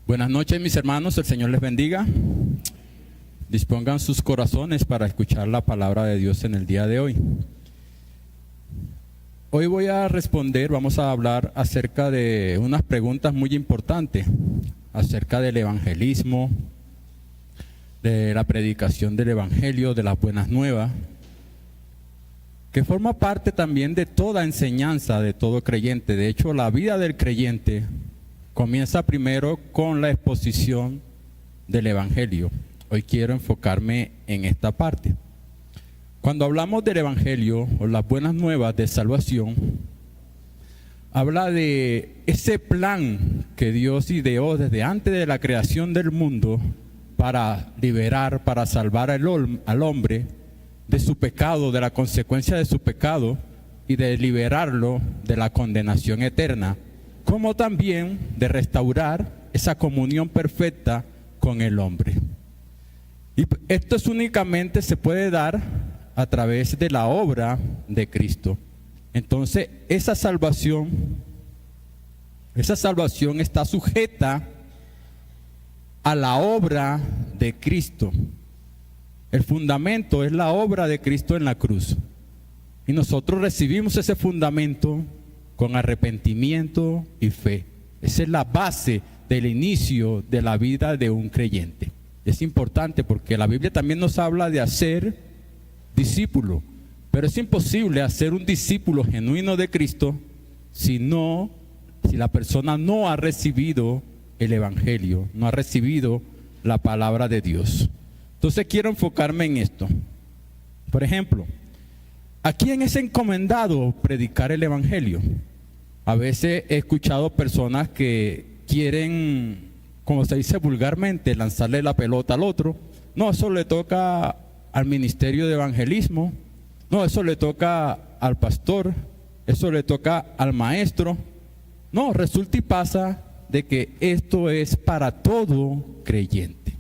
Buenas noches, mis hermanos, el Señor les bendiga. Dispongan sus corazones para escuchar la palabra de Dios en el día de hoy. Hoy vamos a hablar acerca de unas preguntas muy importantes, acerca del evangelismo, de la predicación del evangelio, de las buenas nuevas, que forma parte también de toda enseñanza de todo creyente. De hecho, la vida del creyente comienza primero con la exposición del evangelio. Hoy quiero enfocarme en esta parte. Cuando hablamos del evangelio o las buenas nuevas de salvación, habla de ese plan que Dios ideó desde antes de la creación del mundo para liberar, para salvar al hombre de su pecado, de la consecuencia de su pecado y de liberarlo de la condenación eterna, como también de restaurar esa comunión perfecta con el hombre. Y esto únicamente se puede dar a través de la obra de Cristo. Entonces, esa salvación está sujeta a la obra de Cristo. El fundamento es la obra de Cristo en la cruz. Y nosotros recibimos ese fundamento con arrepentimiento y fe. Esa es la base del inicio de la vida de un creyente. Es importante porque la Biblia también nos habla de hacer discípulo, pero es imposible hacer un discípulo genuino de Cristo si la persona no ha recibido el evangelio, no ha recibido la palabra de Dios. Entonces quiero enfocarme en esto. Por ejemplo, ¿a quién es encomendado predicar el evangelio? A veces he escuchado personas que quieren, como se dice vulgarmente, lanzarle la pelota al otro. No, eso le toca al ministerio de evangelismo. No, eso le toca al pastor. Eso le toca al maestro. No, resulta y pasa de que esto es para todo creyente.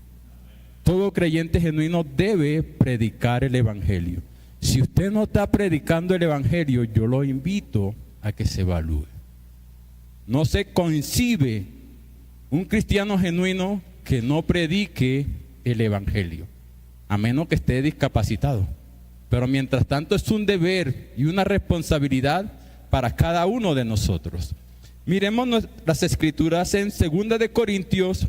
Todo creyente genuino debe predicar el evangelio. Si usted no está predicando el evangelio, yo lo invito a que se evalúe. No se concibe un cristiano genuino que no predique el evangelio, a menos que esté discapacitado. Pero mientras tanto es un deber y una responsabilidad para cada uno de nosotros. Miremos las escrituras en 2 de Corintios,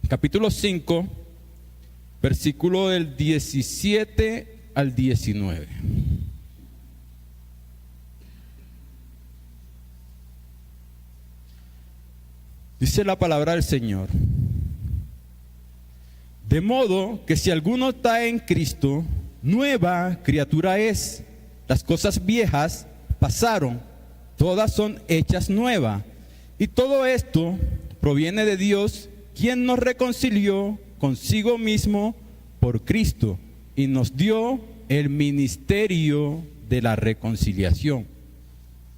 capítulo 5, versículo del 17 al 19. Dice la palabra del Señor: de modo que si alguno está en Cristo, nueva criatura es. Las cosas viejas pasaron, todas son hechas nuevas. Y todo esto proviene de Dios, quien nos reconcilió consigo mismo por Cristo y nos dio el ministerio de la reconciliación.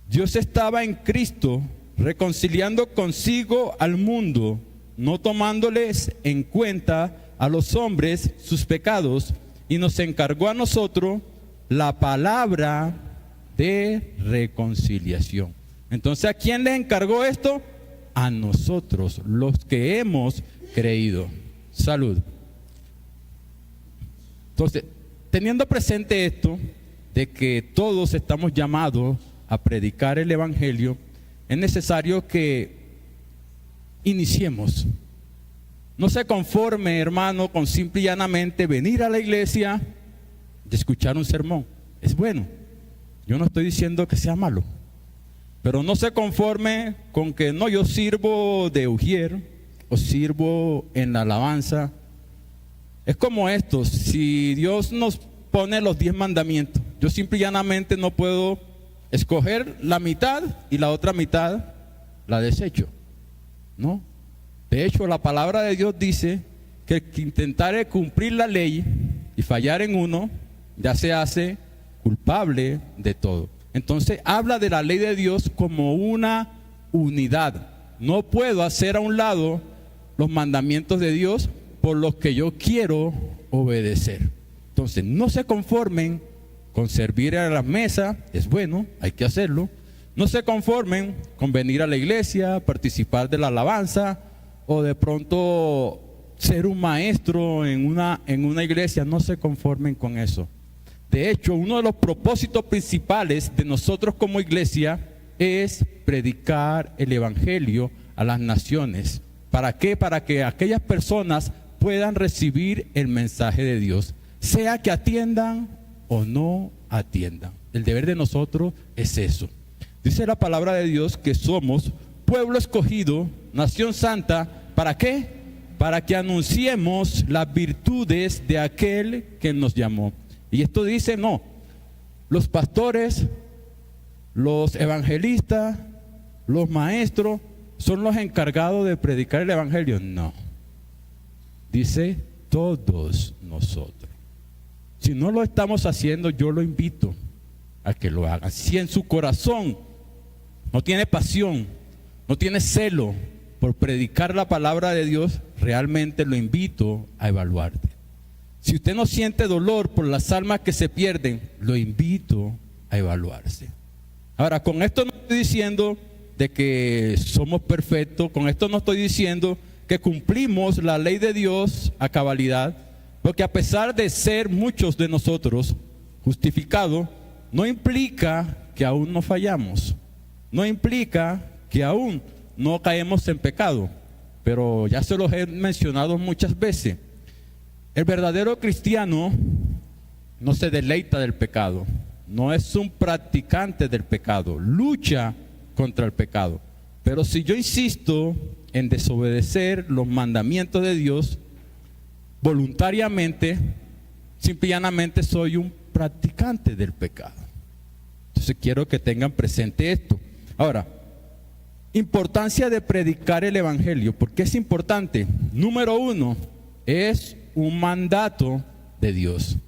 Dios estaba en Cristo reconciliando consigo al mundo, no tomándoles en cuenta a los hombres sus pecados, y nos encargó a nosotros la palabra de reconciliación. Entonces, ¿a quién le encargó esto? A nosotros, los que hemos creído. Salud. Entonces, teniendo presente esto, de que todos estamos llamados a predicar el evangelio, es necesario que iniciemos. No se conforme, hermano, con simple y llanamente venir a la iglesia y escuchar un sermón. Es bueno, yo no estoy diciendo que sea malo, pero no se conforme con que no, yo sirvo de ujier o sirvo en la alabanza. Es como esto: si Dios nos pone los 10 mandamientos, yo simple y llanamente no puedo escoger la mitad y la otra mitad la desecho. No. De hecho, la palabra de Dios dice que el que intentare cumplir la ley y fallar en uno, ya se hace culpable de todo. Entonces habla de la ley de Dios como una unidad. No puedo hacer a un lado los mandamientos de Dios por los que yo quiero obedecer. Entonces, no se conformen con servir a la mesa, es bueno, hay que hacerlo. No se conformen con venir a la iglesia, participar de la alabanza, o de pronto ser un maestro en una iglesia. No se conformen con eso. De hecho, uno de los propósitos principales de nosotros como iglesia es predicar el evangelio a las naciones. ¿Para qué? Para que aquellas personas puedan recibir el mensaje de Dios, sea que atiendan o no atiendan. El deber de nosotros es eso. Dice la palabra de Dios que somos pueblo escogido, nación santa. ¿Para qué? Para que anunciemos las virtudes de aquel que nos llamó. Y esto dice, no, los pastores, los evangelistas, los maestros son los encargados de predicar el evangelio. No, dice todos nosotros. Si no lo estamos haciendo, yo lo invito a que lo hagan. Si en su corazón no tiene pasión, no tiene celo por predicar la palabra de Dios, realmente lo invito a evaluarte. Si usted no siente dolor por las almas que se pierden, lo invito a evaluarse. Ahora, con esto no estoy diciendo de que somos perfectos, con esto no estoy diciendo que cumplimos la ley de Dios a cabalidad, porque a pesar de ser muchos de nosotros justificados, no implica que aún no fallamos, no implica que aún no caemos en pecado, pero ya se los he mencionado muchas veces. El verdadero cristiano no se deleita del pecado, no es un practicante del pecado, lucha contra el pecado. Pero si yo insisto en desobedecer los mandamientos de Dios voluntariamente, simple y llanamente soy un practicante del pecado. Entonces quiero que tengan presente esto. Ahora, importancia de predicar el evangelio. ¿Por qué es importante? Número uno, es un mandato de Dios.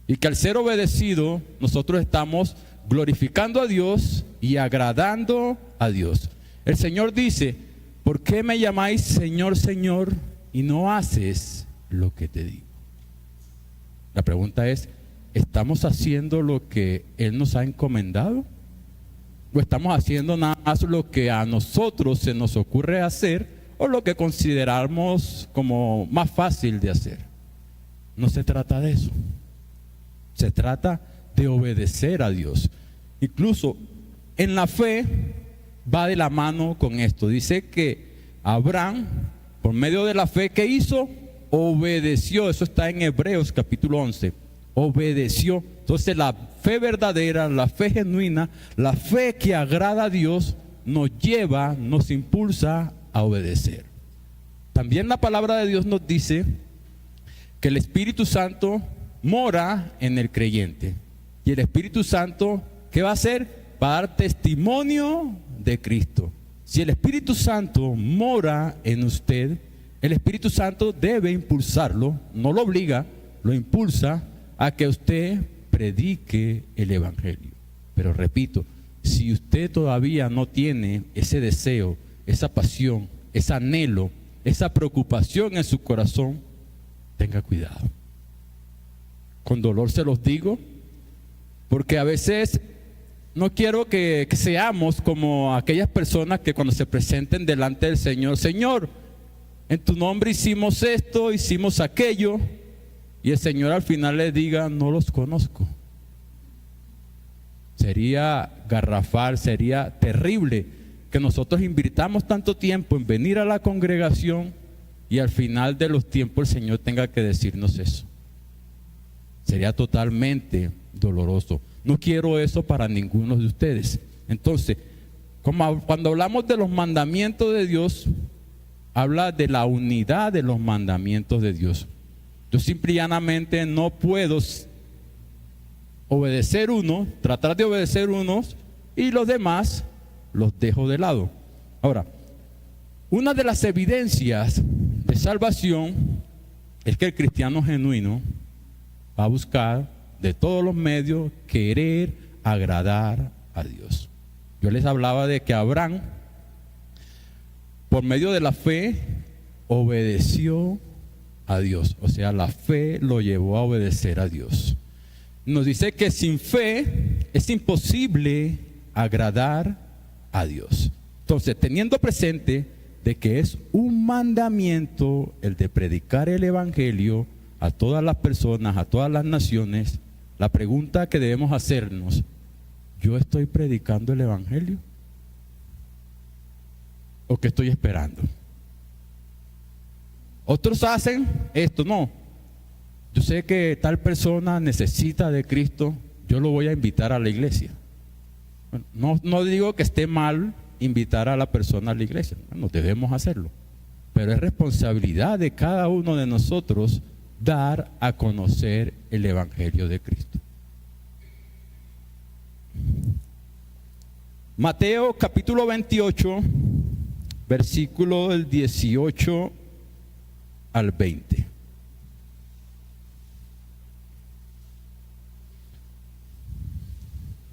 Y que al ser obedecido, nosotros estamos glorificando a Dios y agradando a Dios. El Señor dice, ¿por qué me llamáis Señor, Señor, y no haces lo que te digo? La pregunta es, ¿estamos haciendo lo que Él nos ha encomendado? ¿O estamos haciendo nada más lo que a nosotros se nos ocurre hacer o lo que consideramos como más fácil de hacer? No se trata de eso. Se trata de obedecer a Dios. Incluso en la fe va de la mano con esto. Dice que Abraham, por medio de la fe, ¿qué hizo? Obedeció. Eso está en Hebreos capítulo 11. Obedeció. Entonces la fe verdadera, la fe genuina, la fe que agrada a Dios, nos lleva, nos impulsa a obedecer. También la palabra de Dios nos dice que el Espíritu Santo mora en el creyente. Y el Espíritu Santo, ¿qué va a hacer? Va a dar testimonio de Cristo. Si el Espíritu Santo mora en usted, el Espíritu Santo debe impulsarlo, no lo obliga, lo impulsa a que usted predique el evangelio. Pero repito, si usted todavía no tiene ese deseo, esa pasión, ese anhelo, esa preocupación en su corazón, tenga cuidado. Con dolor se los digo, porque a veces no quiero que seamos como aquellas personas que cuando se presenten delante del Señor, Señor, en tu nombre hicimos esto, hicimos aquello, y el Señor al final le diga, no los conozco. Sería garrafal, sería terrible que nosotros invirtamos tanto tiempo en venir a la congregación y al final de los tiempos el Señor tenga que decirnos eso. Sería totalmente doloroso. No quiero eso para ninguno de ustedes. Entonces, cuando hablamos de los mandamientos de Dios, habla de la unidad de los mandamientos de Dios. Yo simple y llanamente no puedo obedecer uno, tratar de obedecer unos y los demás los dejo de lado. Ahora, una de las evidencias de salvación es que el cristiano genuino va a buscar de todos los medios querer agradar a Dios. Yo les hablaba de que Abraham, por medio de la fe, obedeció a Dios. O sea, la fe lo llevó a obedecer a Dios. Nos dice que sin fe es imposible agradar a Dios. Entonces, teniendo presente de que es un un mandamiento el de predicar el evangelio a todas las personas, a todas las naciones. La pregunta que debemos hacernos: ¿yo estoy predicando el evangelio? ¿O qué estoy esperando? Otros hacen esto: no, yo sé que tal persona necesita de Cristo, yo lo voy a invitar a la iglesia. Bueno, no digo que esté mal invitar a la persona a la iglesia, no debemos hacerlo, pero es responsabilidad de cada uno de nosotros dar a conocer el evangelio de Cristo. Mateo capítulo 28, versículo del 18 al 20.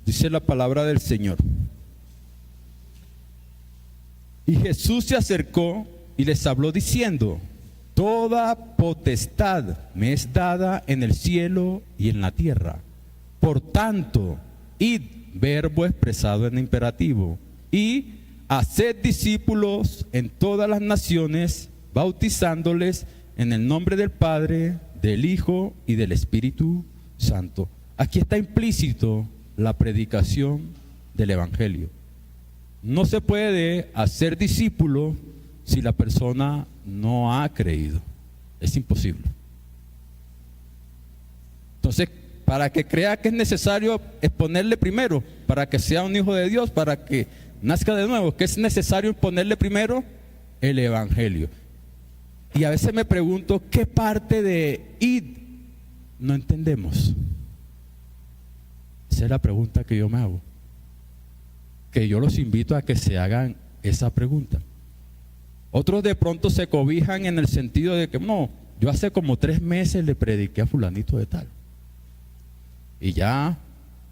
Dice la palabra del Señor: y Jesús se acercó y les habló diciendo: toda potestad me es dada en el cielo y en la tierra. Por tanto, id, verbo expresado en imperativo, y haced discípulos en todas las naciones, bautizándoles en el nombre del Padre, del Hijo y del Espíritu Santo. Aquí está implícito la predicación del evangelio. No se puede hacer discípulo si la persona no ha creído. Es imposible. Entonces, para que crea que es necesario exponerle primero, para que sea un hijo de Dios, para que nazca de nuevo, que es necesario ponerle primero el evangelio. Y a veces me pregunto, ¿qué parte de id no entendemos? Esa es la pregunta que yo me hago. Que yo los invito a que se hagan esa pregunta. Otros de pronto se cobijan en el sentido de que no, yo hace como 3 meses le prediqué a fulanito de tal. Y ya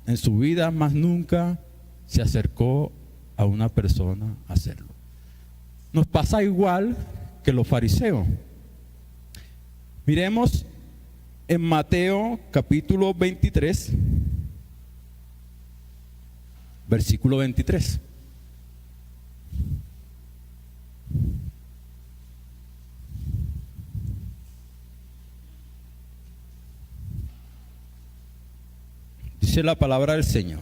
en su vida más nunca se acercó a una persona a hacerlo. Nos pasa igual que los fariseos. Miremos en Mateo capítulo 23, versículo 23. Dice la palabra del Señor: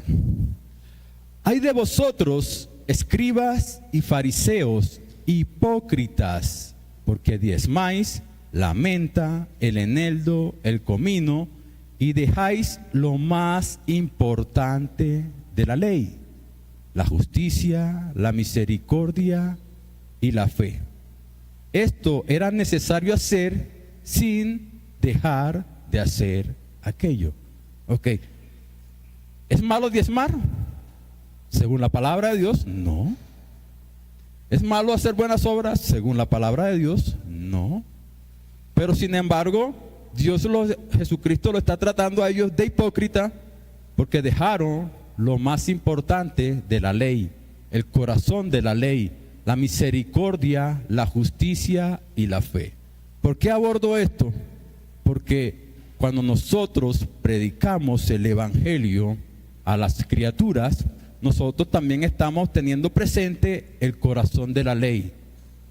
ay de vosotros, escribas y fariseos, hipócritas, porque diezmáis la menta, el eneldo, el comino, y dejáis lo más importante de la ley: la justicia, la misericordia y la fe. Esto era necesario hacer sin dejar de hacer aquello. Ok. ¿Es malo diezmar? Según la palabra de Dios, no. ¿Es malo hacer buenas obras? Según la palabra de Dios, no. Pero sin embargo, Jesucristo lo está tratando a ellos de hipócrita, porque dejaron lo más importante de la ley, el corazón de la ley, la misericordia, la justicia y la fe. ¿Por qué abordo esto? Porque cuando nosotros predicamos el evangelio a las criaturas, nosotros también estamos teniendo presente el corazón de la ley,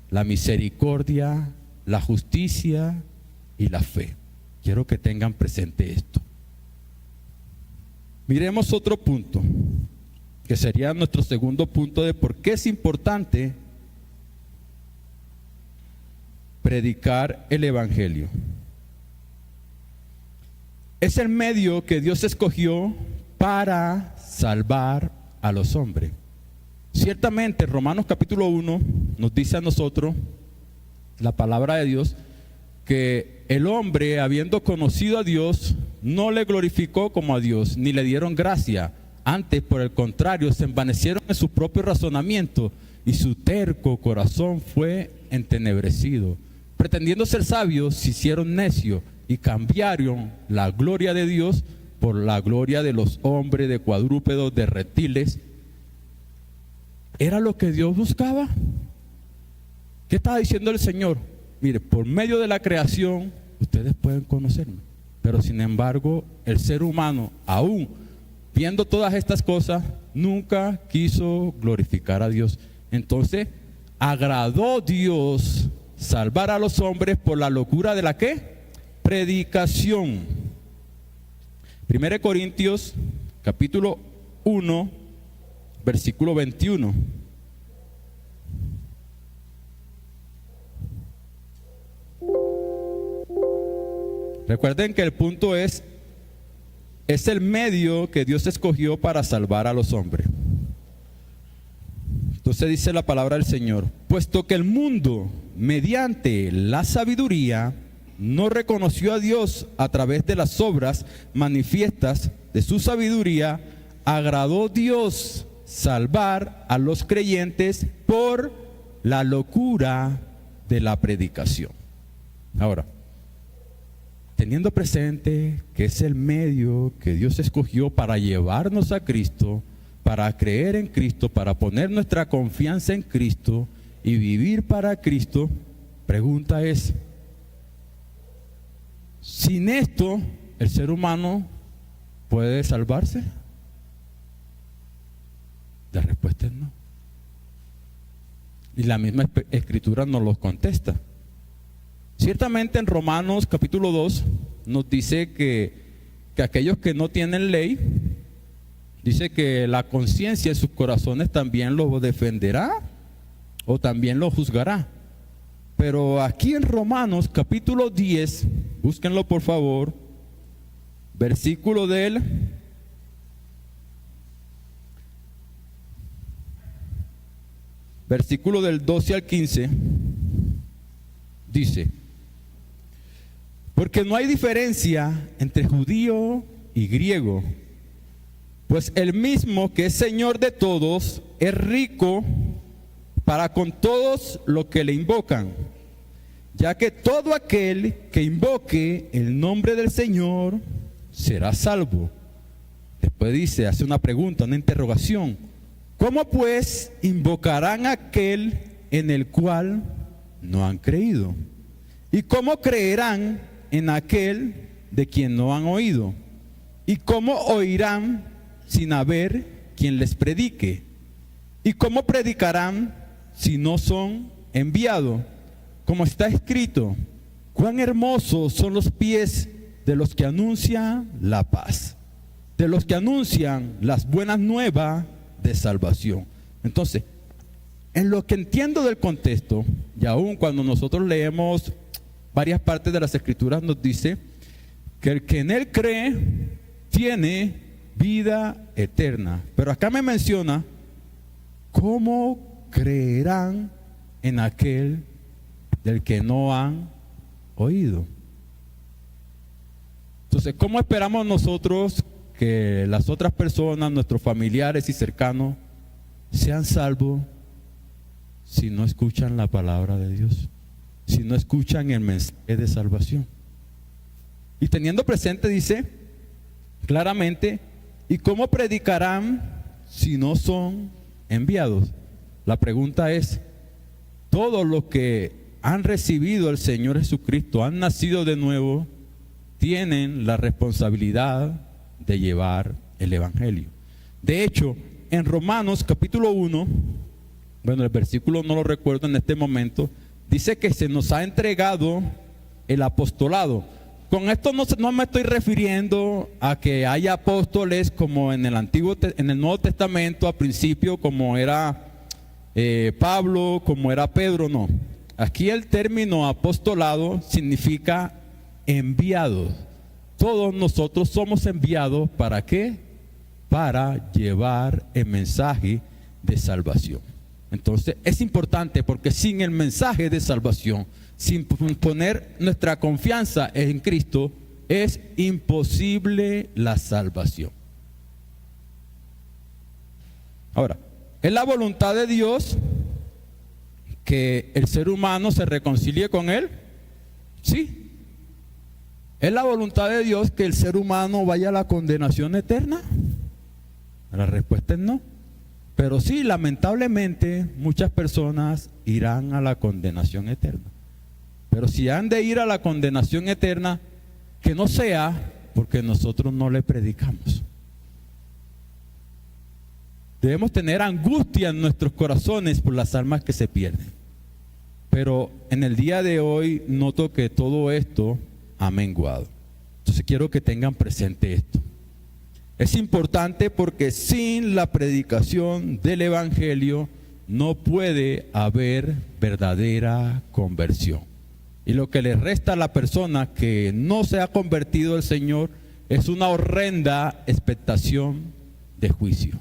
la misericordia, la justicia y la fe. Quiero que tengan presente esto. Miremos otro punto, que sería nuestro segundo punto de por qué es importante predicar el evangelio. Es el medio que Dios escogió para salvar a los hombres. Ciertamente, Romanos capítulo 1 nos dice a nosotros, la palabra de Dios, que el hombre, habiendo conocido a Dios, no le glorificó como a Dios, ni le dieron gracia. Antes, por el contrario, se envanecieron en su propio razonamiento, y su terco corazón fue entenebrecido. Pretendiendo ser sabios, se hicieron necios y cambiaron la gloria de Dios por la gloria de los hombres, de cuadrúpedos, de reptiles. ¿Era lo que Dios buscaba? ¿Qué estaba diciendo el Señor? Mire, por medio de la creación ustedes pueden conocerme, pero sin embargo el ser humano, aún viendo todas estas cosas, nunca quiso glorificar a Dios. Entonces agradó Dios salvar a los hombres por la locura de la ¿qué? Predicación. 1 Corintios capítulo 1, versículo 21. Recuerden que el punto es el medio que Dios escogió para salvar a los hombres. Entonces dice la palabra del Señor: puesto que el mundo, mediante la sabiduría, no reconoció a Dios a través de las obras manifiestas de su sabiduría, agradó Dios salvar a los creyentes por la locura de la predicación. Ahora, teniendo presente que es el medio que Dios escogió para llevarnos a Cristo, para creer en Cristo, para poner nuestra confianza en Cristo y vivir para Cristo, pregunta es, ¿sin esto el ser humano puede salvarse? La respuesta es no. Y la misma Escritura nos lo contesta. Ciertamente en Romanos capítulo 2 nos dice que aquellos que no tienen ley, dice que la conciencia en sus corazones también los defenderá o también los juzgará. Pero aquí en Romanos capítulo 10, búsquenlo por favor, versículo del 12 al 15, dice: porque no hay diferencia entre judío y griego, pues el mismo que es Señor de todos es rico para con todos los que le invocan, ya que todo aquel que invoque el nombre del Señor será salvo. Después dice, hace una pregunta, una interrogación: ¿cómo pues invocarán a aquel en el cual no han creído? ¿Y cómo creerán en aquel de quien no han oído? ¿Y cómo oirán sin haber quien les predique? ¿Y cómo predicarán si no son enviados? Como está escrito: cuán hermosos son los pies de los que anuncian la paz, de los que anuncian las buenas nuevas de salvación. Entonces, en lo que entiendo del contexto, y aún cuando nosotros leemos varias partes de las Escrituras, nos dice que el que en él cree tiene vida eterna. Pero acá me menciona: ¿cómo creerán en aquel del que no han oído? Entonces, ¿cómo esperamos nosotros que las otras personas, nuestros familiares y cercanos, sean salvos si no escuchan la palabra de Dios, si no escuchan el mensaje de salvación? Y teniendo presente, dice claramente: ¿y cómo predicarán si no son enviados? La pregunta es: todos los que han recibido al Señor Jesucristo, han nacido de nuevo, tienen la responsabilidad de llevar el Evangelio. De hecho, en Romanos capítulo 1, bueno, el versículo no lo recuerdo en este momento, dice que se nos ha entregado el apostolado. Con esto no me estoy refiriendo a que haya apóstoles como en el Nuevo Testamento, al principio, como era Pablo, como era Pedro, no. Aquí el término apostolado significa enviados. Todos nosotros somos enviados, ¿para qué? Para llevar el mensaje de salvación. Entonces es importante, porque sin el mensaje de salvación, sin poner nuestra confianza en Cristo, es imposible la salvación. Ahora, ¿es la voluntad de Dios que el ser humano se reconcilie con Él? Sí. ¿Es la voluntad de Dios que el ser humano vaya a la condenación eterna? La respuesta es no. Pero sí, lamentablemente, muchas personas irán a la condenación eterna. Pero si han de ir a la condenación eterna, que no sea porque nosotros no le predicamos. Debemos tener angustia en nuestros corazones por las almas que se pierden. Pero en el día de hoy noto que todo esto ha menguado. Entonces quiero que tengan presente esto. Es importante porque sin la predicación del Evangelio no puede haber verdadera conversión. Y lo que le resta a la persona que no se ha convertido al Señor es una horrenda expectación de juicio.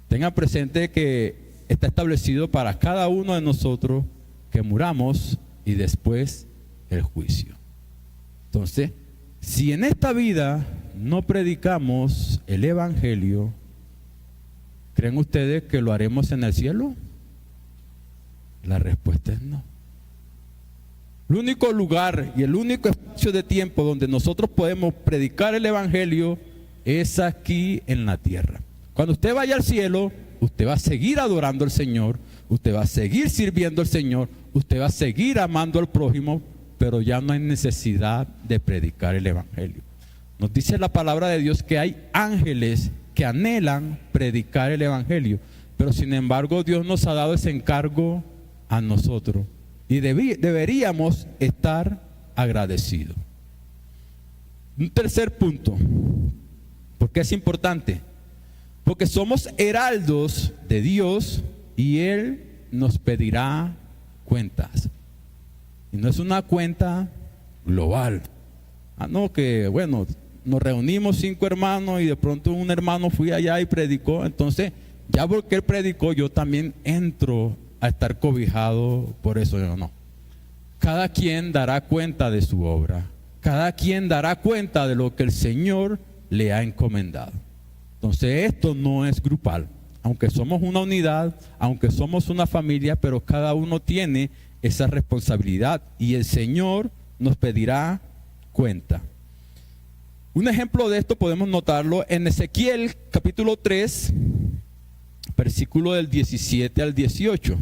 Tengan presente que está establecido para cada uno de nosotros que muramos y después el juicio. Entonces, si en esta vida no predicamos el Evangelio, ¿creen ustedes que lo haremos en el cielo? La respuesta es no. El único lugar y el único espacio de tiempo donde nosotros podemos predicar el Evangelio es aquí en la tierra. Cuando usted vaya al cielo, usted va a seguir adorando al Señor, usted va a seguir sirviendo al Señor, usted va a seguir amando al prójimo, pero ya no hay necesidad de predicar el Evangelio. Nos dice la palabra de Dios que hay ángeles que anhelan predicar el Evangelio, pero sin embargo Dios nos ha dado ese encargo a nosotros y deberíamos estar agradecidos. Un tercer punto, ¿por qué es importante? Porque somos heraldos de Dios y Él nos pedirá cuentas. Y no es una cuenta global. No, que bueno, nos reunimos 5 hermanos y de pronto un hermano fui allá y predicó. Entonces, ya porque él predicó, yo también entro a estar cobijado por eso. No. Cada quien dará cuenta de su obra. Cada quien dará cuenta de lo que el Señor le ha encomendado. Entonces, esto no es grupal. Aunque somos una unidad, aunque somos una familia, pero cada uno tiene esa responsabilidad y el Señor nos pedirá cuenta. Un ejemplo de esto podemos notarlo en Ezequiel capítulo 3, versículo del 17 al 18.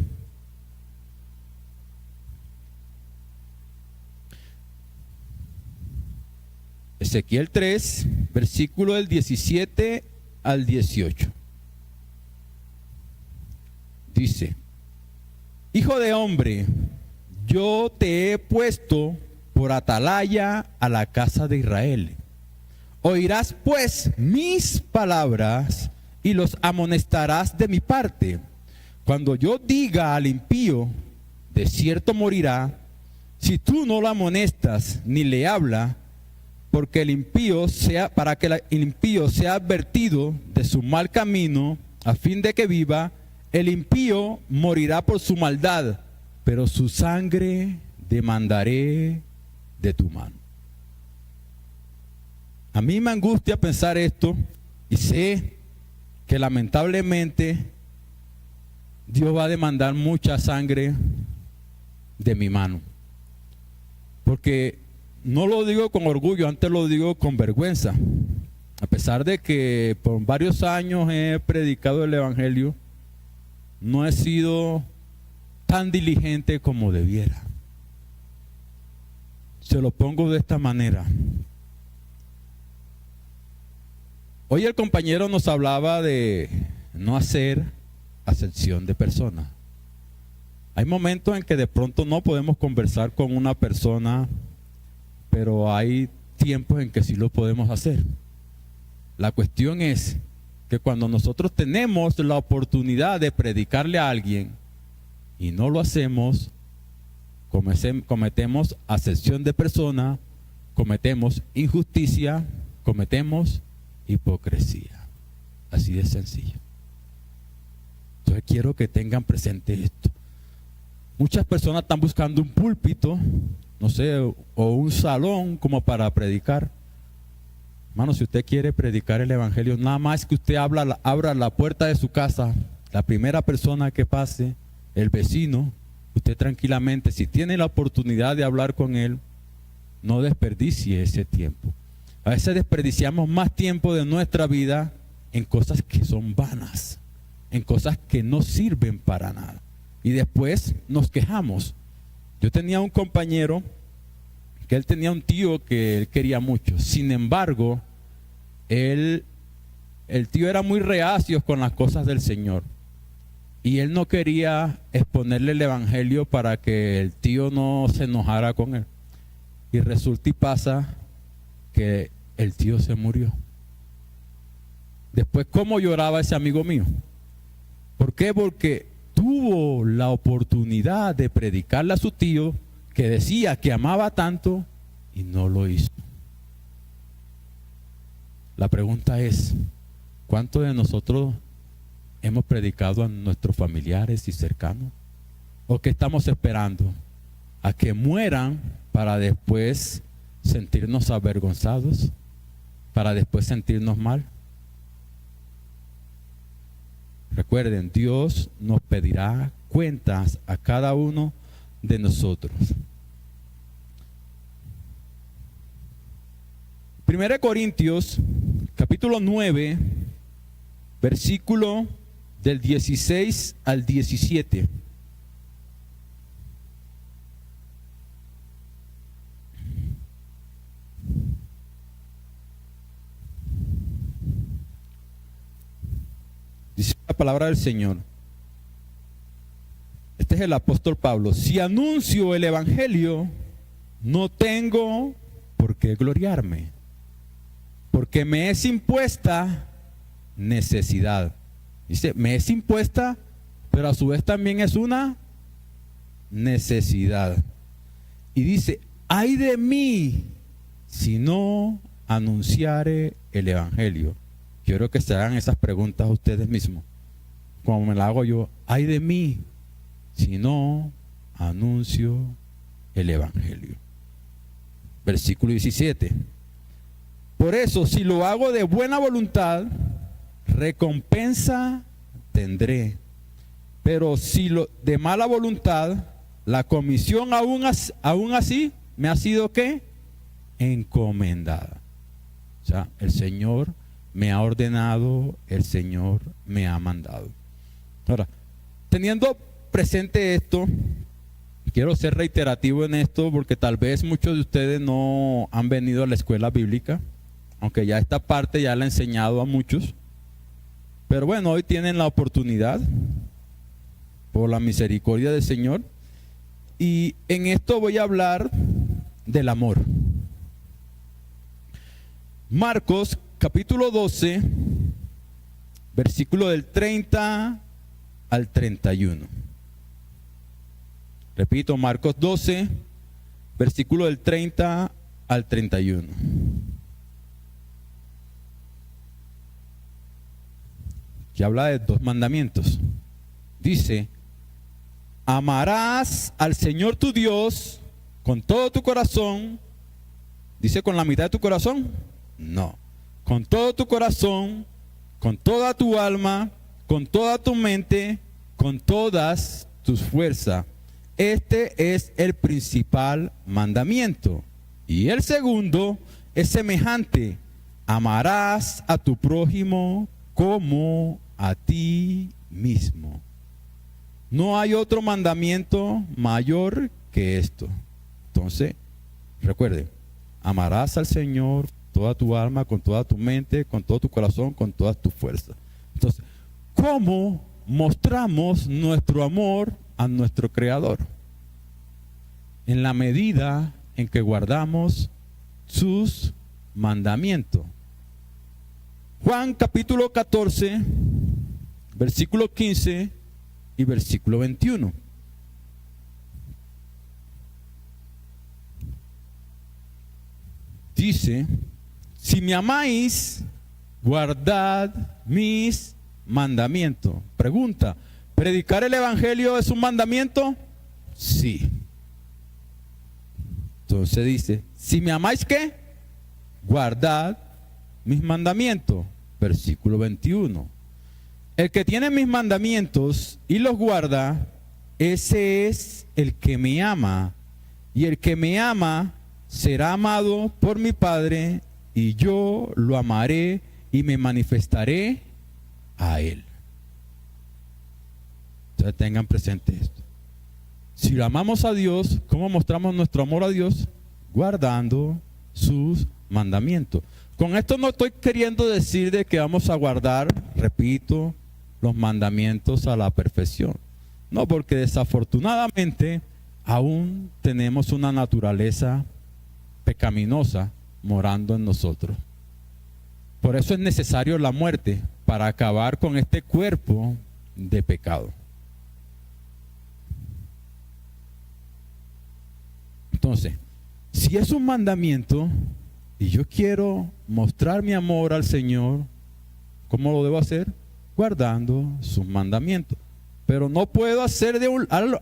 Ezequiel 3, versículo del 17 al 18. Dice: Hijo de hombre, yo te he puesto por atalaya a la casa de Israel. Oirás pues mis palabras y los amonestarás de mi parte. Cuando yo diga al impío, de cierto morirá, si tú no lo amonestas ni le hablas, porque para que el impío sea advertido de su mal camino, a fin de que viva, el impío morirá por su maldad, pero su sangre demandaré de tu mano. A mí me angustia pensar esto y sé que lamentablemente Dios va a demandar mucha sangre de mi mano. Porque no lo digo con orgullo, antes lo digo con vergüenza. A pesar de que por varios años he predicado el Evangelio, no he sido tan diligente como debiera. Se lo pongo de esta manera. Hoy el compañero nos hablaba de no hacer acepción de personas. Hay momentos en que de pronto no podemos conversar con una persona, pero hay tiempos en que sí lo podemos hacer. La cuestión es que cuando nosotros tenemos la oportunidad de predicarle a alguien y no lo hacemos, cometemos acepción de persona, cometemos injusticia, cometemos hipocresía. Así de sencillo. Entonces quiero que tengan presente esto. Muchas personas están buscando un púlpito, no sé, o un salón como para predicar. Hermano, si usted quiere predicar el Evangelio, nada más que usted abra la puerta de su casa, la primera persona que pase, el vecino, usted tranquilamente, si tiene la oportunidad de hablar con él, no desperdicie ese tiempo. A veces desperdiciamos más tiempo de nuestra vida en cosas que son vanas, en cosas que no sirven para nada. Y después nos quejamos. Yo tenía un compañero que él tenía un tío que él quería mucho. Sin embargo, el tío era muy reacio con las cosas del Señor. Y él no quería exponerle el evangelio para que el tío no se enojara con él. Y resulta y pasa que el tío se murió. Después, ¿cómo lloraba ese amigo mío? ¿Por qué? Porque tuvo la oportunidad de predicarle a su tío, que decía que amaba tanto, y no lo hizo. La pregunta es, ¿cuántos de nosotros hemos predicado a nuestros familiares y cercanos? ¿O qué estamos esperando? ¿A que mueran para después sentirnos avergonzados? ¿Para después sentirnos mal? Recuerden, Dios nos pedirá cuentas a cada uno de nosotros. 1 Corintios, capítulo 9, versículo del 16 al 17. Dice la palabra del Señor. Este es el apóstol Pablo. Si anuncio el evangelio, no tengo por qué gloriarme, porque me es impuesta necesidad. Dice, me es impuesta, pero a su vez también es una necesidad. Y dice, ay de mí si no anunciare el evangelio. Quiero que se hagan esas preguntas a ustedes mismos, como me las hago yo. Ay de mí si no anuncio el evangelio. Versículo 17. Por eso, si lo hago de buena voluntad, recompensa tendré. Pero si lo de mala voluntad, la comisión aún así me ha sido ¿qué? Encomendada. O sea, el Señor me ha ordenado, el Señor me ha mandado. Ahora, teniendo presente esto, quiero ser reiterativo en esto porque tal vez muchos de ustedes no han venido a la escuela bíblica, aunque ya esta parte ya la he enseñado a muchos. Pero bueno, hoy tienen la oportunidad, por la misericordia del Señor, y en esto voy a hablar del amor. Marcos capítulo 12, versículo del 30 al 31. Repito, Marcos 12, versículo del 30 al 31. Que habla de dos mandamientos. Dice, amarás al Señor tu Dios con todo tu corazón. Dice, con la mitad de tu corazón. No, con todo tu corazón, con toda tu alma, con toda tu mente, con todas tus fuerzas. Este es el principal mandamiento. Y el segundo es semejante. Amarás a tu prójimo como a ti mismo. No hay otro mandamiento mayor que esto. Entonces, recuerde, amarás al Señor toda tu alma, con toda tu mente, con todo tu corazón, con todas tus fuerzas. Entonces, ¿cómo mostramos nuestro amor a nuestro Creador? En la medida en que guardamos sus mandamientos. Juan capítulo 14, versículo 15 y versículo 21. Dice, si me amáis, guardad mis mandamientos. Pregunta, ¿predicar el evangelio es un mandamiento? Sí. Entonces dice, si me amáis, ¿qué? Guardad mis mandamientos. Versículo 21. El que tiene mis mandamientos y los guarda, ese es el que me ama. Y el que me ama será amado por mi Padre, y yo lo amaré y me manifestaré a él. Entonces tengan presente esto. Si lo amamos a Dios, ¿cómo mostramos nuestro amor a Dios? Guardando sus mandamientos. Con esto no estoy queriendo decir de que vamos a guardar, repito, los mandamientos a la perfección. No, porque desafortunadamente aún tenemos una naturaleza pecaminosa morando en nosotros. Por eso es necesario la muerte, para acabar con este cuerpo de pecado. Entonces, si es un mandamiento y yo quiero mostrar mi amor al Señor, ¿cómo lo debo hacer? Guardando sus mandamientos. Pero no puedo hacer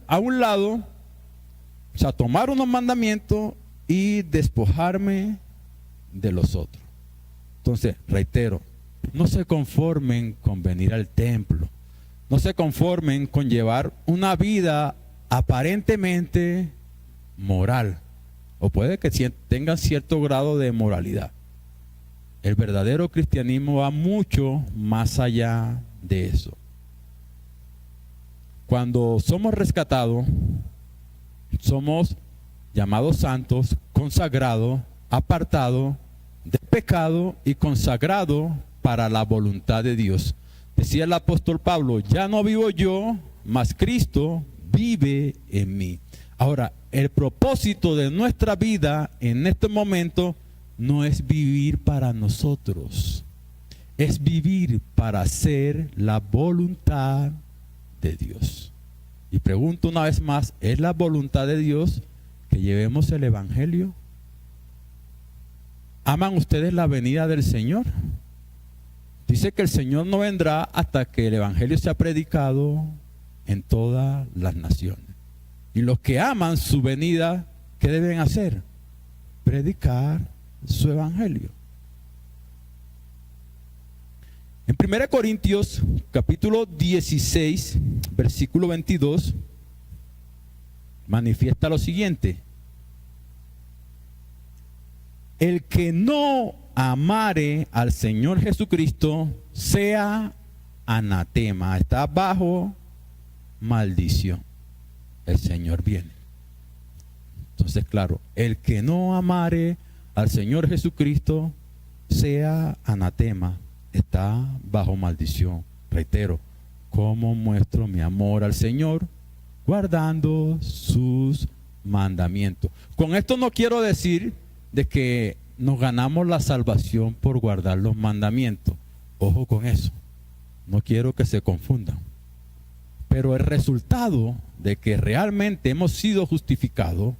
a un lado, o sea, tomar unos mandamientos y despojarme de los otros. Entonces, reitero, no se conformen con venir al templo, no se conformen con llevar una vida aparentemente moral, o puede que tengan cierto grado de moralidad. El verdadero cristianismo va mucho más allá de eso. Cuando somos rescatados, somos llamados santos, consagrados, apartados de pecado y consagrados para la voluntad de Dios. Decía el apóstol Pablo, ya no vivo yo, mas Cristo vive en mí. Ahora, el propósito de nuestra vida en este momento no es vivir para nosotros, es vivir para hacer la voluntad de Dios. Y pregunto una vez más, ¿es la voluntad de Dios que llevemos el evangelio? ¿Aman ustedes la venida del Señor? Dice que el Señor no vendrá hasta que el evangelio sea predicado en todas las naciones. Y los que aman su venida, ¿qué deben hacer? Predicar su evangelio. En 1 Corintios capítulo 16, versículo 22, manifiesta lo siguiente: el que no amare al Señor Jesucristo sea anatema, está bajo maldición. El Señor viene. Entonces, claro, el que no amare al Señor Jesucristo sea anatema, está bajo maldición. Reitero, ¿cómo muestro mi amor al Señor? Guardando sus mandamientos. Con esto no quiero decir de que nos ganamos la salvación por guardar los mandamientos. Ojo con eso. No quiero que se confundan. Pero el resultado de que realmente hemos sido justificados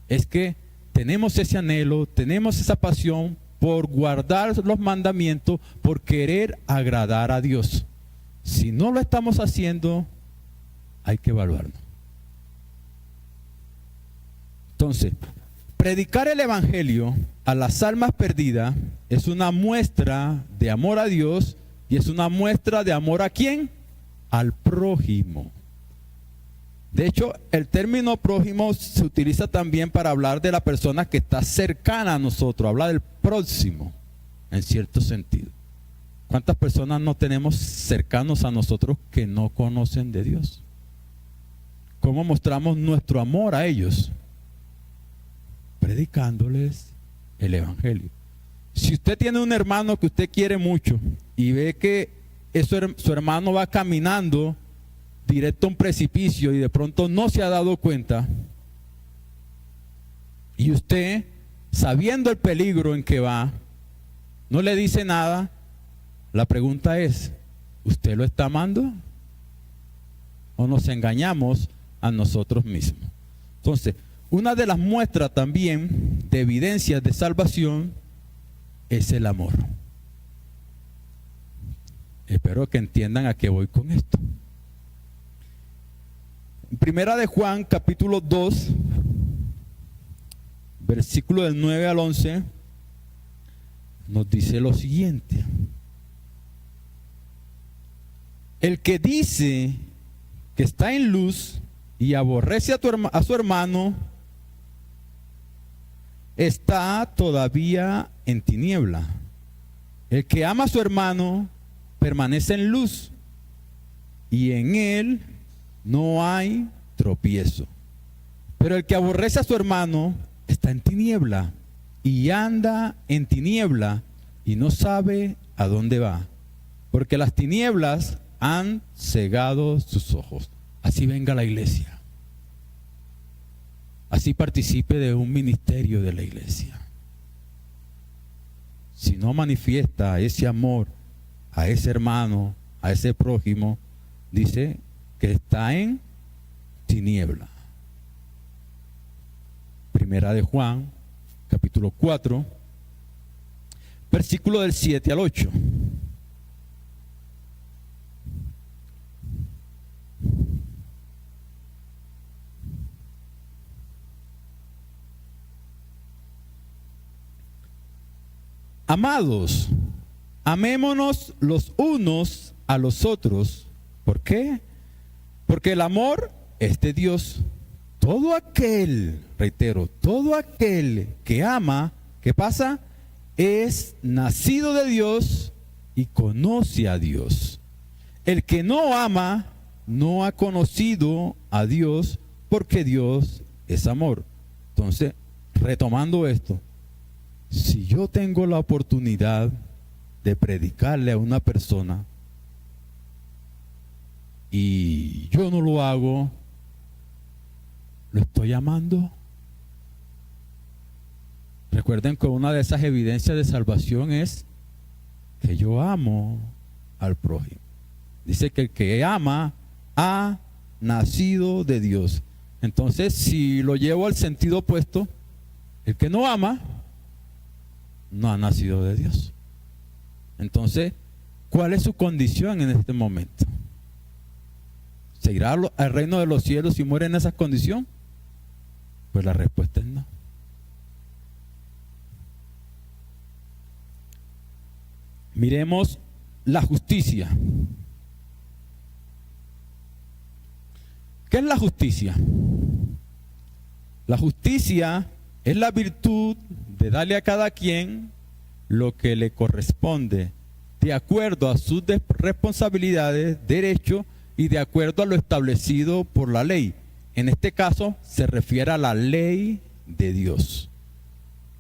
es que tenemos ese anhelo, tenemos esa pasión por guardar los mandamientos, por querer agradar a Dios. Si no lo estamos haciendo, hay que evaluarnos. Entonces, predicar el evangelio a las almas perdidas es una muestra de amor a Dios y es una muestra de amor ¿a quién? Al prójimo. De hecho, el término prójimo se utiliza también para hablar de la persona que está cercana a nosotros, habla del próximo, en cierto sentido. ¿Cuántas personas no tenemos cercanos a nosotros que no conocen de Dios? ¿Cómo mostramos nuestro amor a ellos? Predicándoles el evangelio. Si usted tiene un hermano que usted quiere mucho y ve que su hermano va caminando directo a un precipicio y de pronto no se ha dado cuenta, y usted, sabiendo el peligro en que va, no le dice nada, la pregunta es, ¿usted lo está amando? ¿O nos engañamos a nosotros mismos? Entonces, una de las muestras también de evidencias de salvación es el amor. Espero que entiendan a qué voy con esto. En Primera de Juan, capítulo 2, versículo del 9 al 11, nos dice lo siguiente: el que dice que está en luz y aborrece a su hermano, está todavía en tiniebla. El que ama a su hermano permanece en luz, y en él no hay tropiezo. Pero el que aborrece a su hermano está en tiniebla, y anda en tiniebla, y no sabe a dónde va, porque las tinieblas han cegado sus ojos. Así venga a la iglesia. Así participe de un ministerio de la iglesia. Si no manifiesta ese amor a ese hermano, a ese prójimo, dice que está en tiniebla. Primera de Juan, capítulo 4, versículo del 7 al 8. Amados, amémonos los unos a los otros. ¿Por qué? Porque el amor es de Dios. Todo aquel, reitero, todo aquel que ama, ¿qué pasa? Es nacido de Dios y conoce a Dios. El que no ama no ha conocido a Dios, porque Dios es amor. Entonces, retomando esto, si yo tengo la oportunidad de predicarle a una persona y yo no lo hago, ¿lo estoy amando? Recuerden que una de esas evidencias de salvación es que yo amo al prójimo. Dice que el que ama ha nacido de Dios. Entonces, si lo llevo al sentido opuesto, el que no ama no ha nacido de Dios. Entonces, ¿cuál es su condición en este momento? ¿Se irá al reino de los cielos si muere en esa condición? Pues la respuesta es no. Miremos la justicia. ¿Qué es la justicia? La justicia es la virtud de darle a cada quien lo que le corresponde, de acuerdo a sus responsabilidades, derechos y de acuerdo a lo establecido por la ley. En este caso se refiere a la ley de Dios.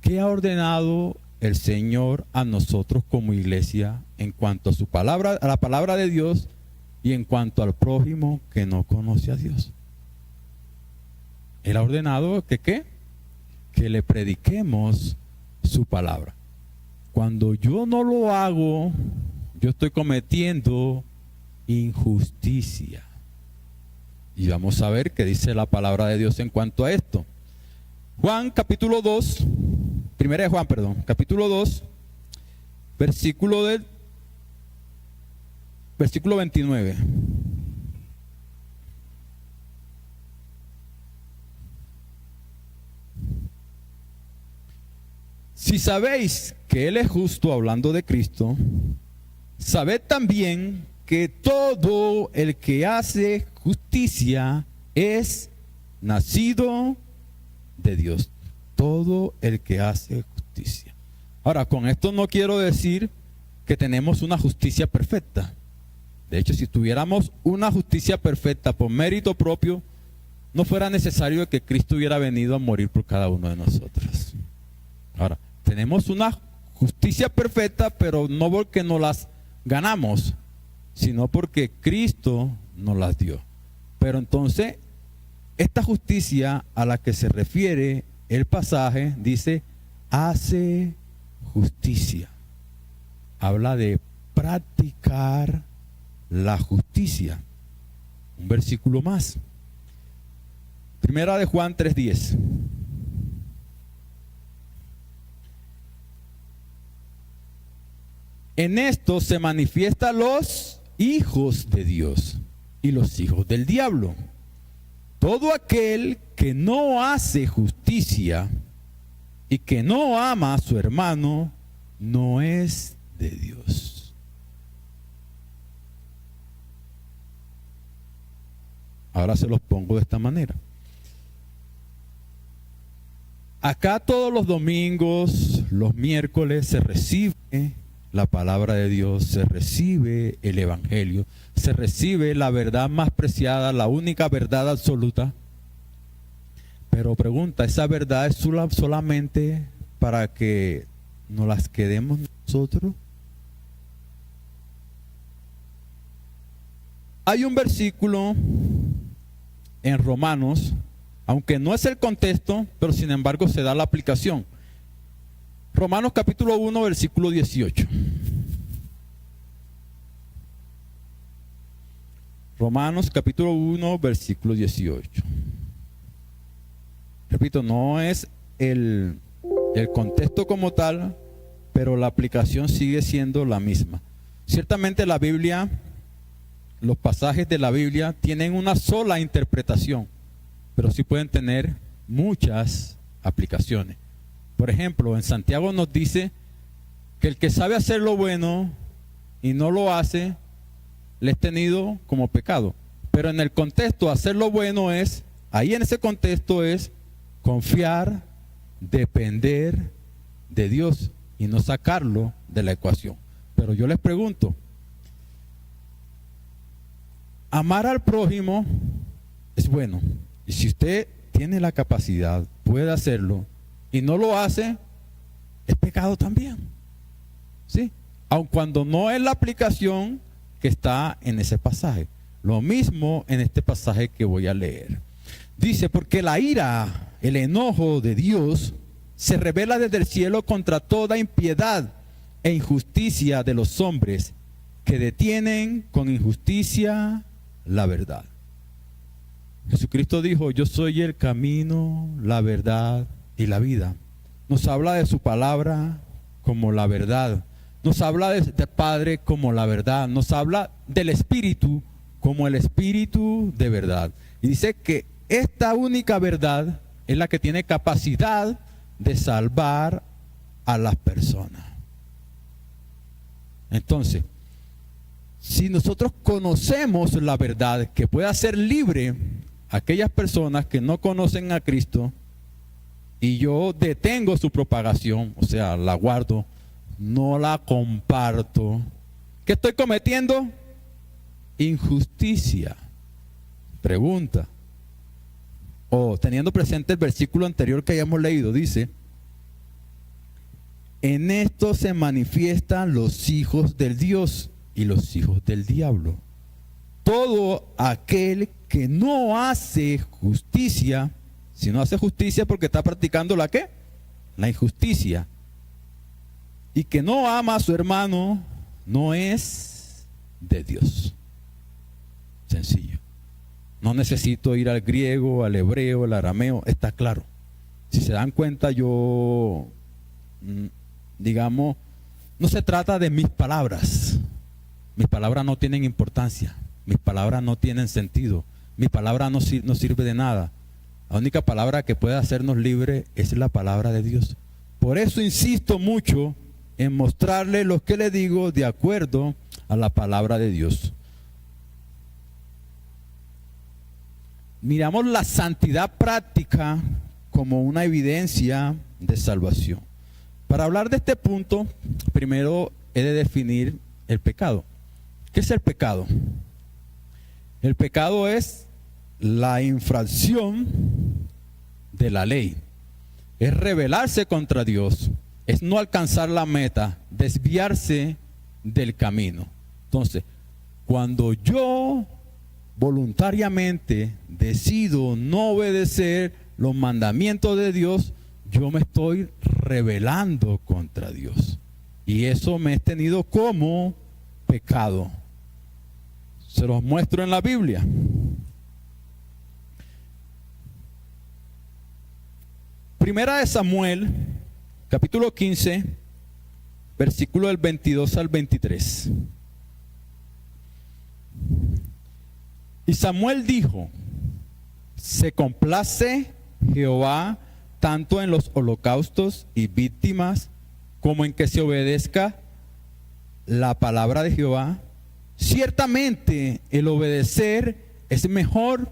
¿Qué ha ordenado el Señor a nosotros como iglesia en cuanto a su palabra, a la palabra de Dios, y en cuanto al prójimo que no conoce a Dios? Él ha ordenado que ¿qué? Que le prediquemos su palabra. Cuando yo no lo hago, yo estoy cometiendo injusticia. Y vamos a ver qué dice la palabra de Dios en cuanto a esto. Juan capítulo 2, primera de Juan, perdón, capítulo 2, versículo 29. Si sabéis que Él es justo, hablando de Cristo, sabed también que todo el que hace justicia es nacido de Dios. Todo el que hace justicia. Ahora, con esto no quiero decir que tenemos una justicia perfecta. De hecho, si tuviéramos una justicia perfecta por mérito propio, no fuera necesario que Cristo hubiera venido a morir por cada uno de nosotros. Ahora, tenemos una justicia perfecta, pero no porque nos las ganamos, sino porque Cristo nos las dio. Pero entonces, esta justicia a la que se refiere el pasaje dice, hace justicia. Habla de practicar la justicia. Un versículo más. Primera de Juan 3:10. En esto se manifiestan los hijos de Dios y los hijos del diablo. Todo aquel que no hace justicia y que no ama a su hermano, no es de Dios. Ahora se los pongo de esta manera. Acá todos los domingos, los miércoles, se recibe la palabra de Dios, se recibe el evangelio, se recibe la verdad más preciada, la única verdad absoluta. Pero pregunta, ¿esa verdad es solamente para que nos las quedemos nosotros? Hay un versículo en Romanos, aunque no es el contexto, pero sin embargo se da la aplicación. Romanos capítulo 1, versículo 18. Romanos capítulo 1, versículo 18. Repito, no es el contexto como tal, pero la aplicación sigue siendo la misma. Ciertamente la Biblia, los pasajes de la Biblia tienen una sola interpretación, pero sí pueden tener muchas aplicaciones. Por ejemplo, en Santiago nos dice que el que sabe hacer lo bueno y no lo hace, le es tenido como pecado. Pero en el contexto, hacer lo bueno es, ahí en ese contexto es confiar, depender de Dios y no sacarlo de la ecuación. Pero yo les pregunto, amar al prójimo es bueno. Y si usted tiene la capacidad, puede hacerlo, y no lo hace, es pecado también. ¿Sí? Aun cuando no es la aplicación que está en ese pasaje. Lo mismo en este pasaje que voy a leer. Dice, porque la ira, el enojo de Dios se revela desde el cielo contra toda impiedad e injusticia de los hombres que detienen con injusticia la verdad. Jesucristo dijo, yo soy el camino, la verdad y la vida. Nos habla de su palabra como la verdad. Nos habla del Padre como la verdad. Nos habla del Espíritu como el Espíritu de verdad. Y dice que esta única verdad es la que tiene capacidad de salvar a las personas. Entonces, si nosotros conocemos la verdad que puede hacer libre a aquellas personas que no conocen a Cristo, y yo detengo su propagación, o sea, la guardo, no la comparto, ¿qué estoy cometiendo? Injusticia. Pregunta. O teniendo presente el versículo anterior que hayamos leído, dice, en esto se manifiestan los hijos del Dios y los hijos del diablo. Todo aquel que no hace justicia, si no hace justicia porque está practicando ¿la qué? La injusticia. Y que no ama a su hermano, no es de Dios. Sencillo. No necesito ir al griego, al hebreo, al arameo, está claro. Si se dan cuenta, yo, digamos, no se trata de mis palabras. Mis palabras no tienen importancia. Mis palabras no tienen sentido. Mi palabra no sirve de nada. La única palabra que puede hacernos libres es la palabra de Dios. Por eso insisto mucho en mostrarle lo que le digo de acuerdo a la palabra de Dios. Miramos la santidad práctica como una evidencia de salvación. Para hablar de este punto, primero he de definir el pecado. ¿Qué es el pecado? El pecado es la infracción de la ley. Es rebelarse contra Dios. Es no alcanzar la meta, desviarse del camino. Entonces, cuando yo voluntariamente decido no obedecer los mandamientos de Dios, yo me estoy rebelando contra Dios. Y eso me es tenido como pecado. Se los muestro en la Biblia. Primera de Samuel, capítulo 15, versículo del 22 al 23. Y Samuel dijo, se complace Jehová tanto en los holocaustos y víctimas como en que se obedezca la palabra de Jehová. Ciertamente el obedecer es mejor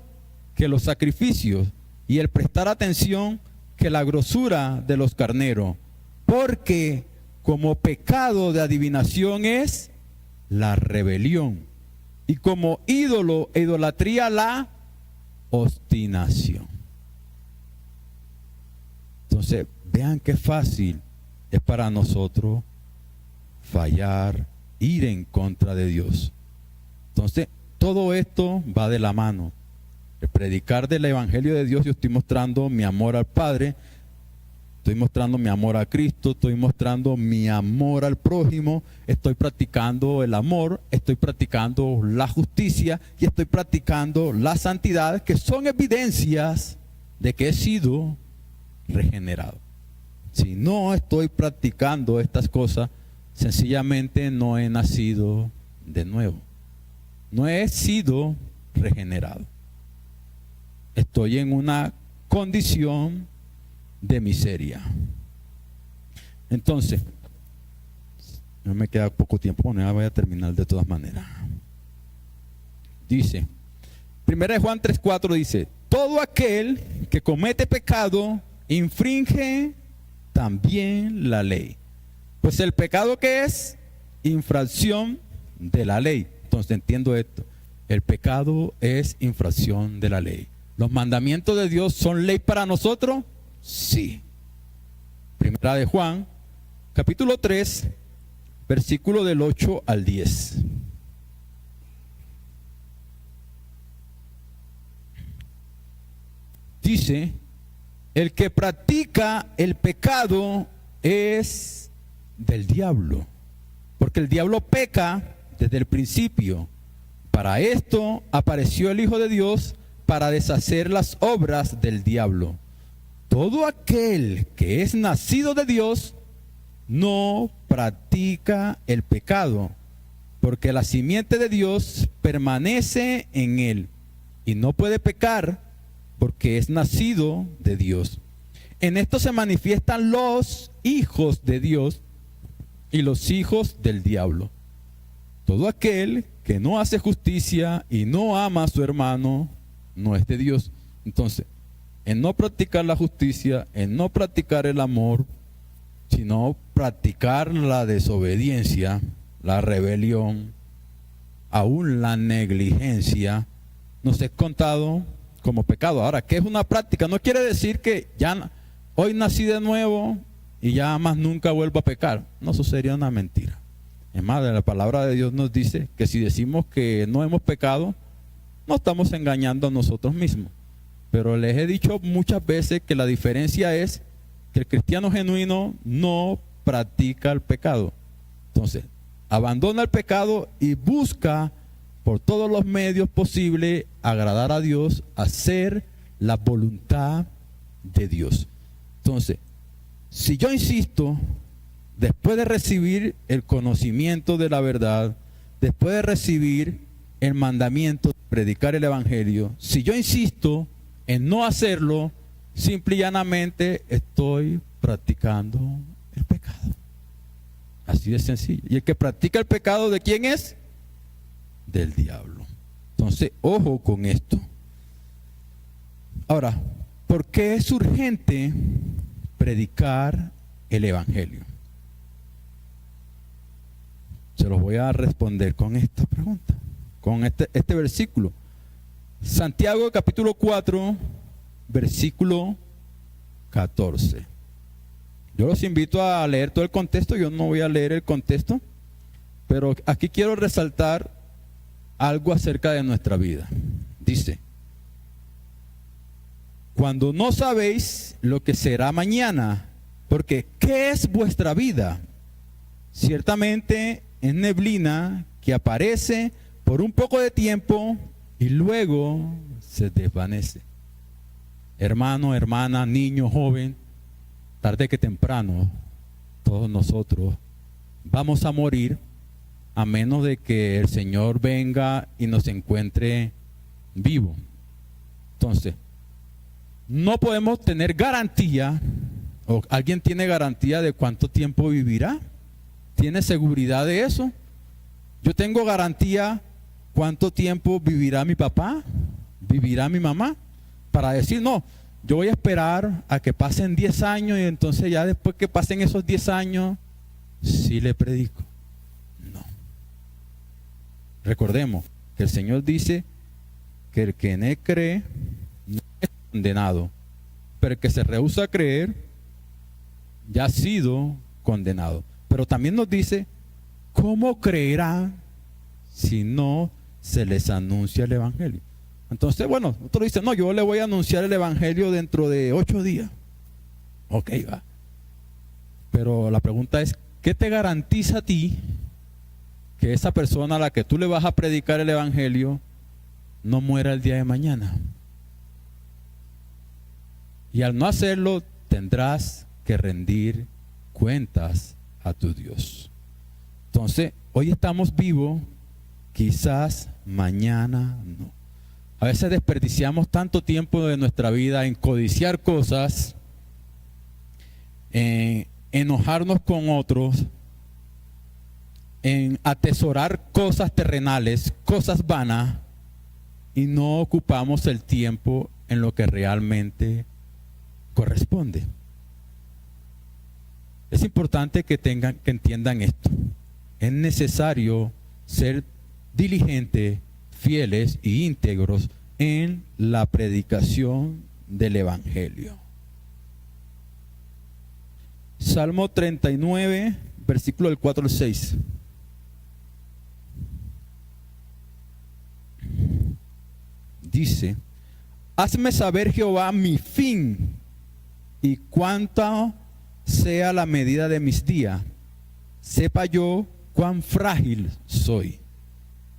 que los sacrificios y el prestar atención que la grosura de los carneros, porque como pecado de adivinación es la rebelión y como ídolo e idolatría la obstinación. Entonces, vean qué fácil es para nosotros fallar, ir en contra de Dios. Entonces, todo esto va de la mano. El predicar del Evangelio de Dios, yo estoy mostrando mi amor al Padre, estoy mostrando mi amor a Cristo, estoy mostrando mi amor al prójimo, estoy practicando el amor, estoy practicando la justicia y estoy practicando la santidad, que son evidencias de que he sido regenerado. Si no estoy practicando estas cosas, sencillamente no he nacido de nuevo. No he sido regenerado. Estoy en una condición de miseria. Entonces, no me queda poco tiempo, bueno, ya voy a terminar de todas maneras. Dice, 1 Juan 3:4 dice, todo aquel que comete pecado infringe también la ley. Pues el pecado, ¿qué es? Infracción de la ley. Entonces entiendo esto. El pecado es infracción de la ley. ¿Los mandamientos de Dios son ley para nosotros? Sí. Primera de Juan, capítulo 3, versículo del 8 al 10. Dice, el que practica el pecado es del diablo, porque el diablo peca desde el principio. Para esto apareció el Hijo de Dios, para deshacer las obras del diablo. Todo aquel que es nacido de Dios no practica el pecado, porque la simiente de Dios permanece en él y no puede pecar porque es nacido de Dios. En esto se manifiestan los hijos de Dios y los hijos del diablo. Todo aquel que no hace justicia y no ama a su hermano no es de Dios. Entonces, en no practicar la justicia, en no practicar el amor, sino practicar la desobediencia, la rebelión, aún la negligencia, nos es contado como pecado. Ahora, ¿qué es una práctica? No quiere decir que ya hoy nací de nuevo y ya más nunca vuelvo a pecar. No, eso sería una mentira. Es más, la palabra de Dios nos dice que si decimos que no hemos pecado, no estamos engañando a nosotros mismos. Pero les he dicho muchas veces que la diferencia es que el cristiano genuino no practica el pecado. Entonces, abandona el pecado y busca por todos los medios posibles agradar a Dios, hacer la voluntad de Dios. Entonces, si yo insisto, después de recibir el conocimiento de la verdad, después de recibir el mandamiento de predicar el evangelio, si yo insisto en no hacerlo, simple y llanamente estoy practicando el pecado. Así de sencillo. Y el que practica el pecado, ¿de quién es? Del diablo. Entonces, ojo con esto. Ahora, ¿por qué es urgente predicar el evangelio? Se los voy a responder con esta pregunta, con este versículo. Santiago capítulo 4, versículo 14. Yo los invito a leer todo el contexto. Yo no voy a leer el contexto, pero aquí quiero resaltar algo acerca de nuestra vida. Dice, cuando no sabéis lo que será mañana, porque ¿qué es vuestra vida? Ciertamente es neblina que aparece por un poco de tiempo y luego se desvanece. Hermano, hermana, niño, joven, tarde que temprano, todos nosotros vamos a morir, a menos de que el Señor venga y nos encuentre vivo. Entonces, no podemos tener garantía, o alguien tiene garantía de cuánto tiempo vivirá. ¿Tiene seguridad de eso? Yo tengo garantía cuánto tiempo vivirá mi papá, vivirá mi mamá, para decir, no, yo voy a esperar a que pasen 10 años y entonces ya después que pasen esos 10 años, sí le predico. No. Recordemos que el Señor dice que el que en él cree no es condenado, pero el que se rehúsa a creer ya ha sido condenado. Pero también nos dice, ¿cómo creerán si no se les anuncia el evangelio. Entonces, bueno, otro dice, no, yo le voy a anunciar el evangelio dentro de 8 días. Ok, va. Pero la pregunta es, ¿qué te garantiza a ti que esa persona a la que tú le vas a predicar el evangelio no muera el día de mañana? Y al no hacerlo, tendrás que rendir cuentas a tu Dios. Entonces, hoy estamos vivos, quizás mañana no. A veces desperdiciamos tanto tiempo de nuestra vida en codiciar cosas, en enojarnos con otros, en atesorar cosas terrenales, cosas vanas, y no ocupamos el tiempo en lo que realmente corresponde. Es importante que entiendan esto. Es necesario ser diligentes, fieles e íntegros en la predicación del evangelio. Salmo 39, versículo del 4 al 6. Dice: hazme saber, Jehová, mi fin, y cuánta sea la medida de mis días. Sepa yo cuán frágil soy.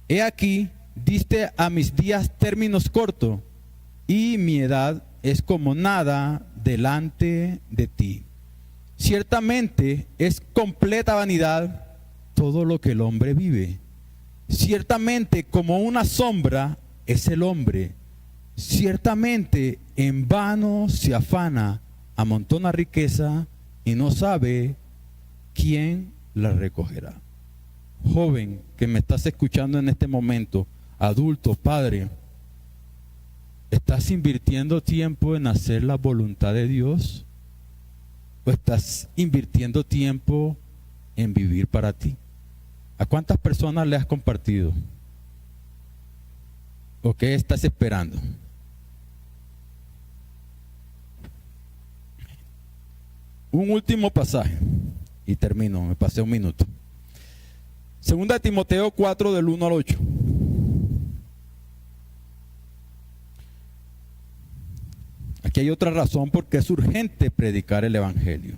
He aquí, diste a mis días términos cortos, y mi edad es como nada delante de ti. Ciertamente es completa vanidad todo lo que el hombre vive. Ciertamente como una sombra es el hombre. Ciertamente en vano se afana, amontona riqueza y no sabe quién la recogerá. Joven que me estás escuchando en este momento, adulto, padre, ¿estás invirtiendo tiempo en hacer la voluntad de Dios? ¿O estás invirtiendo tiempo en vivir para ti? ¿A cuántas personas le has compartido? ¿O qué estás esperando? Un último pasaje y termino, me pasé un minuto. Segunda de Timoteo 4 del 1 al 8. Aquí hay otra razón porque es urgente predicar el evangelio.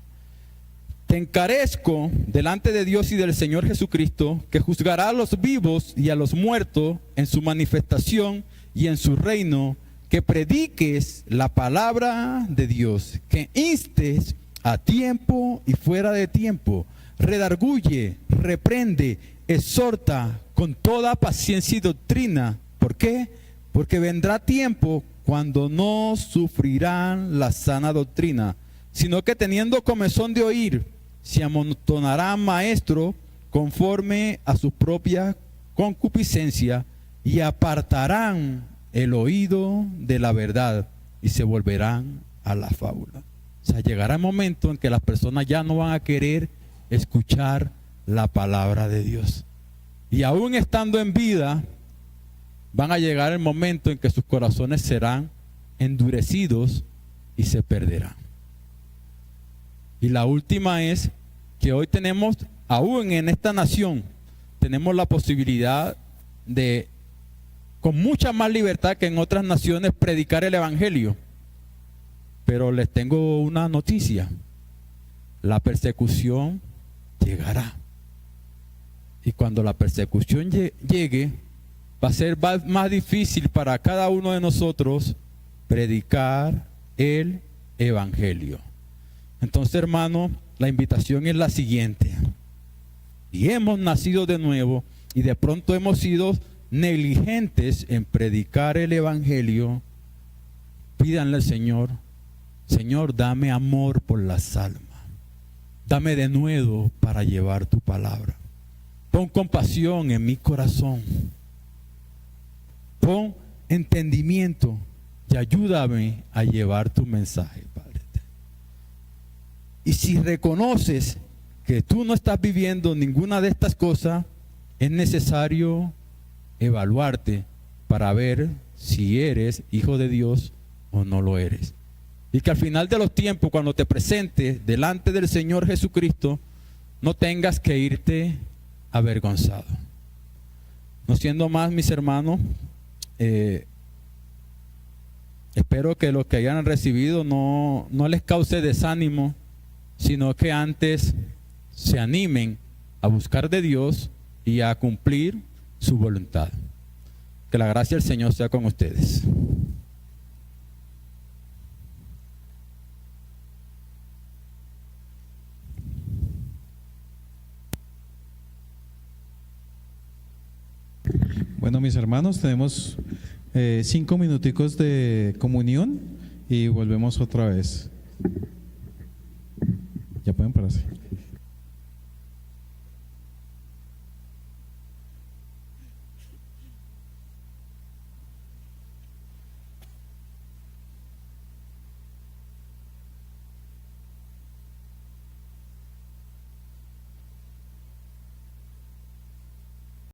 Te encarezco delante de Dios y del Señor Jesucristo, que juzgará a los vivos y a los muertos en su manifestación y en su reino, que prediques la palabra de Dios, que instes a tiempo y fuera de tiempo, redarguye, reprende, exhorta con toda paciencia y doctrina. ¿Por qué? Porque vendrá tiempo cuando no sufrirán la sana doctrina, sino que teniendo comezón de oír, se amontonarán maestros conforme a su propia concupiscencia y apartarán el oído de la verdad y se volverán a la fábula. O sea, llegará el momento en que las personas ya no van a querer escuchar la palabra de Dios. Y aún estando en vida, van a llegar el momento en que sus corazones serán endurecidos y se perderán. Y la última es que hoy tenemos, aún en esta nación, tenemos la posibilidad de, con mucha más libertad que en otras naciones, predicar el evangelio. Pero les tengo una noticia: la persecución llegará. Y cuando la persecución llegue, va a ser más difícil para cada uno de nosotros predicar el evangelio. Entonces, hermano, la invitación es la siguiente: y hemos nacido de nuevo y de pronto hemos sido negligentes en predicar el evangelio. Pídanle al Señor: Señor, dame amor por las almas, dame de nuevo para llevar tu palabra. Pon compasión en mi corazón, pon entendimiento y ayúdame a llevar tu mensaje, Padre. Y si reconoces que tú no estás viviendo ninguna de estas cosas, es necesario evaluarte para ver si eres hijo de Dios o no lo eres. Y que al final de los tiempos, cuando te presentes delante del Señor Jesucristo, no tengas que irte avergonzado. No siendo más, mis hermanos, espero que los que hayan recibido no les cause desánimo, sino que antes se animen a buscar de Dios y a cumplir su voluntad. Que la gracia del Señor sea con ustedes. Bueno, mis hermanos, tenemos 5 minuticos de comunión y volvemos otra vez. Ya pueden pararse.